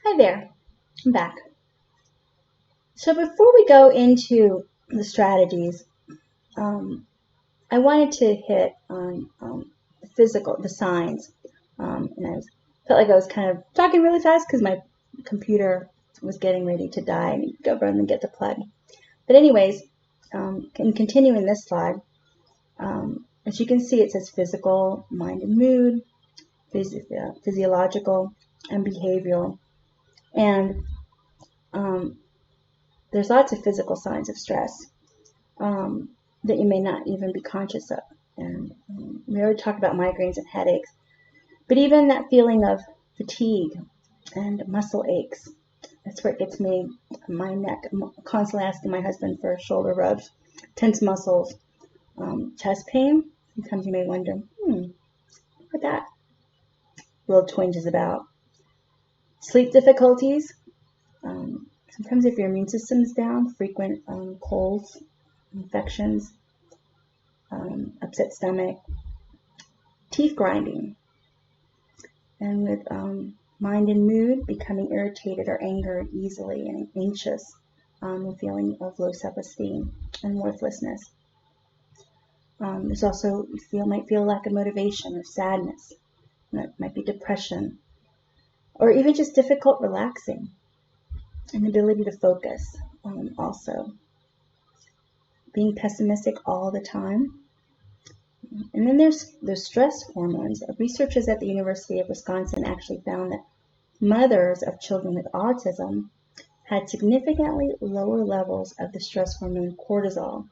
Hi there, I'm back. So before we go into the strategies, I wanted to hit on the signs. And felt like I was kind of talking really fast because my computer was getting ready to die and go run and get the plug. But anyways, in continuing this slide, as you can see, it says physical, mind and mood, physiological, and behavioral. And there's lots of physical signs of stress that you may not even be conscious of. And we already talked about migraines and headaches, but even that feeling of fatigue and muscle aches, that's where it gets me. My neck, I'm constantly asking my husband for shoulder rubs, tense muscles, chest pain. Sometimes you may wonder, what that little twinge is about. Sleep difficulties. Sometimes if your immune system is down, frequent colds, infections, upset stomach, teeth grinding, and with mind and mood, becoming irritated or angered easily and anxious, a feeling of low self-esteem and worthlessness. There's also, might feel a lack of motivation or sadness. That might be depression, or even just difficult relaxing, inability to focus. Also, being pessimistic all the time. And then there's stress hormones. Researchers at the University of Wisconsin actually found that mothers of children with autism had significantly lower levels of the stress hormone cortisol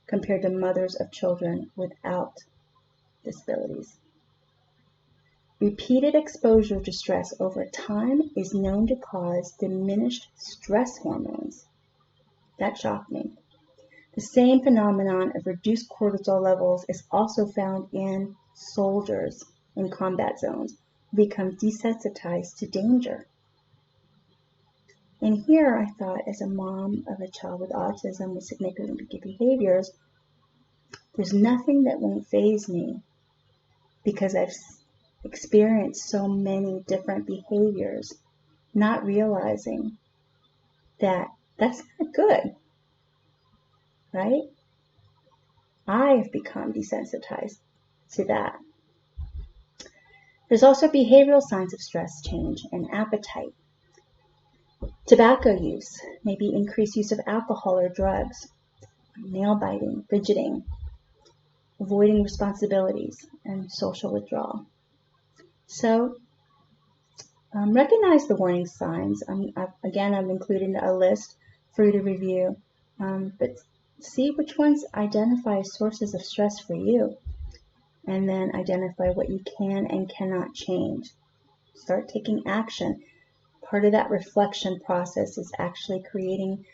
compared to mothers of children without disabilities. Repeated exposure to stress over time is known to cause diminished stress hormones. That shocked me. The same phenomenon of reduced cortisol levels is also found in soldiers in combat zones who become desensitized to danger. And here I thought, as a mom of a child with autism with significant behaviors, there's nothing that won't faze me because I've experienced so many different behaviors, not realizing that that's not good, right? I've become desensitized to that. There's also behavioral signs of stress change and appetite. Tobacco use, maybe increased use of alcohol or drugs, nail biting, fidgeting, avoiding responsibilities, and social withdrawal. So, recognize the warning signs. I've included a list for you to review, but see which ones identify as sources of stress for you, and then identify what you can and cannot change. Start taking action. Part of that reflection process is actually creating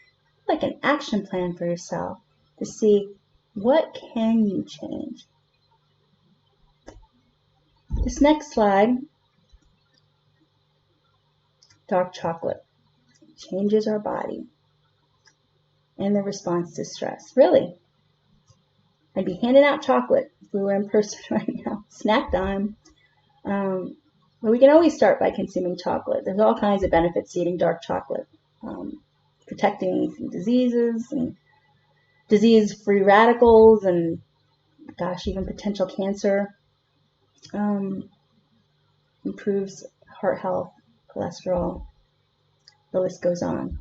like an action plan for yourself to see what can you change. This next slide, dark chocolate, changes our body and the response to stress. Really, I'd be handing out chocolate if we were in person right now. Snack time. But we can always start by consuming chocolate. There's all kinds of benefits to eating dark chocolate. Protecting from diseases and disease-free radicals and, even potential cancer. Improves heart health, cholesterol. The list goes on.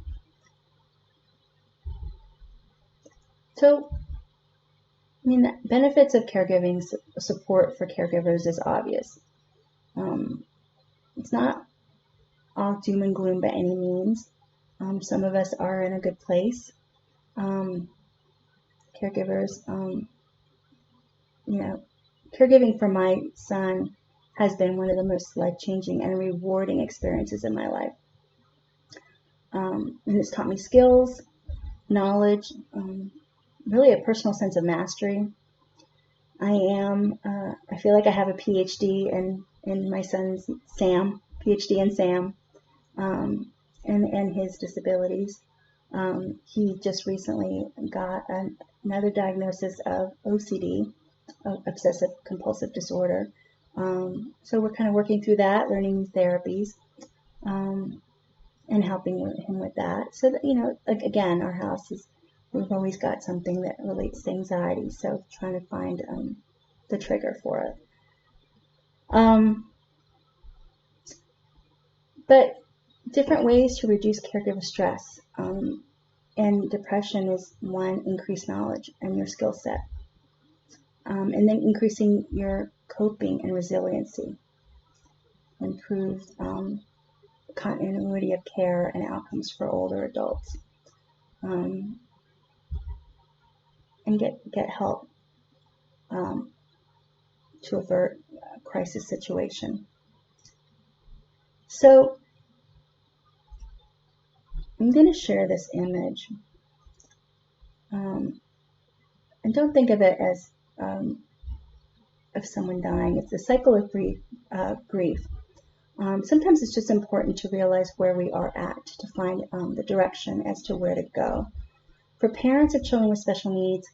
So, the benefits of caregiving support for caregivers is obvious. It's not all doom and gloom by any means. Some of us are in a good place. Caregivers, caregiving for my son has been one of the most life-changing and rewarding experiences in my life. And it's taught me skills, knowledge, really a personal sense of mastery. I feel like I have a PhD in my son's Sam, PhD in Sam, and his disabilities. He just recently got another diagnosis of OCD, obsessive compulsive disorder. So we're kind of working through that, learning therapies. and helping him with that. So that, like, again, our house is, we've always got something that relates to anxiety, so trying to find the trigger for it. But different ways to reduce caregiver stress and depression is one, increased knowledge and your skill set, and then increasing your coping and resiliency, improved continuity of care and outcomes for older adults, and get help to avert a crisis situation. So I'm going to share this image, and don't think of it as of someone dying. It's a cycle of grief. Sometimes it's just important to realize where we are at to find the direction as to where to go. For parents of children with special needs,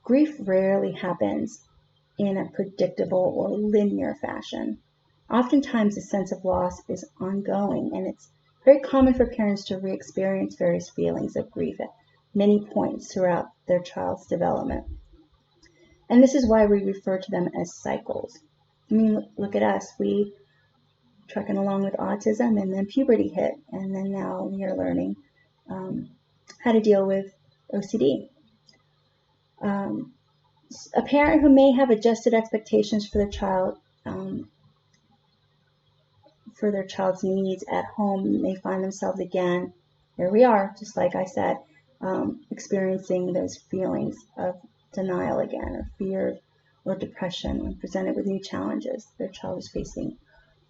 grief rarely happens in a predictable or linear fashion. Oftentimes, the sense of loss is ongoing, and it's very common for parents to re-experience various feelings of grief at many points throughout their child's development. And this is why we refer to them as cycles. I mean, look at us. We trucking along with autism, and then puberty hit, and then now we are learning how to deal with OCD. A parent who may have adjusted expectations for their child's needs at home may find themselves again, here we are, just like I said, experiencing those feelings of denial again, or fear or depression when presented with new challenges their child is facing.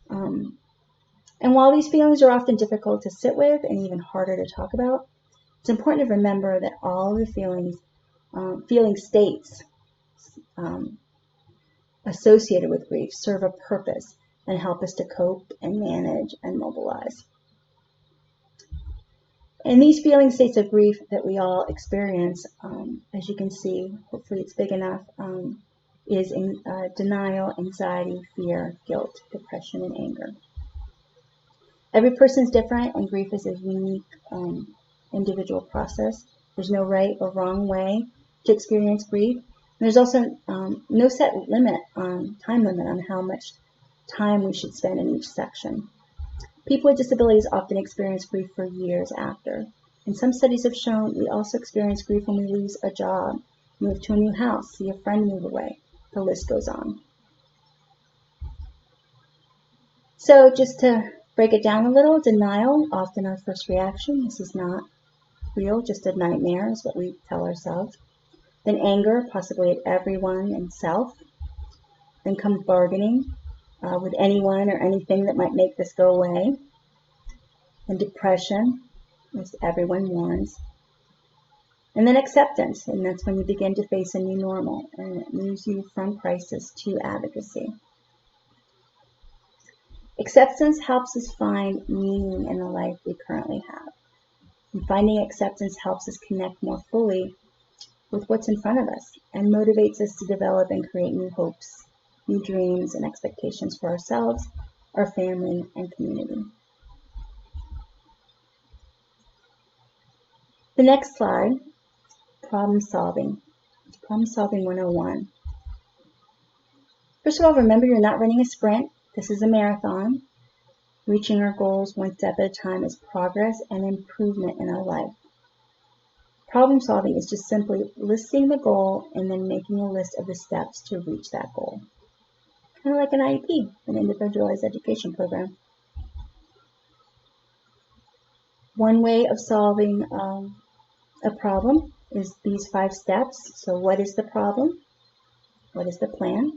And while these feelings are often difficult to sit with and even harder to talk about, it's important to remember that all of the feeling states associated with grief serve a purpose and help us to cope and manage and mobilize. And these feeling states of grief that we all experience, as you can see, hopefully it's big enough, is denial, anxiety, fear, guilt, depression, and anger. Every person's different, and grief is a unique individual process. There's no right or wrong way to experience grief. And there's also no set time limit on how much time we should spend in each section. People with disabilities often experience grief for years after. And some studies have shown we also experience grief when we lose a job, move to a new house, see a friend move away. The list goes on. So just to break it down a little, denial, often our first reaction. This is not real, just a nightmare is what we tell ourselves. Then anger, possibly at everyone and self. Then comes bargaining with anyone or anything that might make this go away. And depression, as everyone mourns. And then acceptance, and that's when you begin to face a new normal, and it moves you from crisis to advocacy. Acceptance helps us find meaning in the life we currently have. And finding acceptance helps us connect more fully with what's in front of us and motivates us to develop and create new hopes, new dreams, and expectations for ourselves, our family, and community. The next slide, problem solving. Problem solving 101. First of all, remember you're not running a sprint. This is a marathon. Reaching our goals one step at a time is progress and improvement in our life. Problem solving is just simply listing the goal and then making a list of the steps to reach that goal. Kind of like an IEP, an individualized education program. One way of solving a problem is these 5 steps. So what is the problem? What is the plan?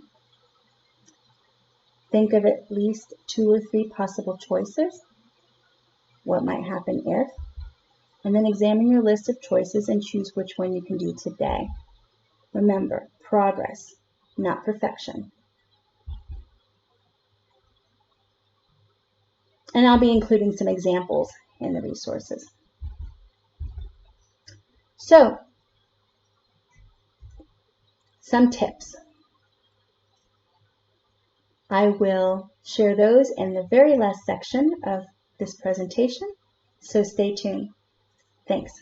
Think of at least 2 or 3 possible choices. What might happen if? And then examine your list of choices and choose which one you can do today. Remember, progress, not perfection. And I'll be including some examples in the resources. So, some tips. I will share those in the very last section of this presentation. So stay tuned. Thanks.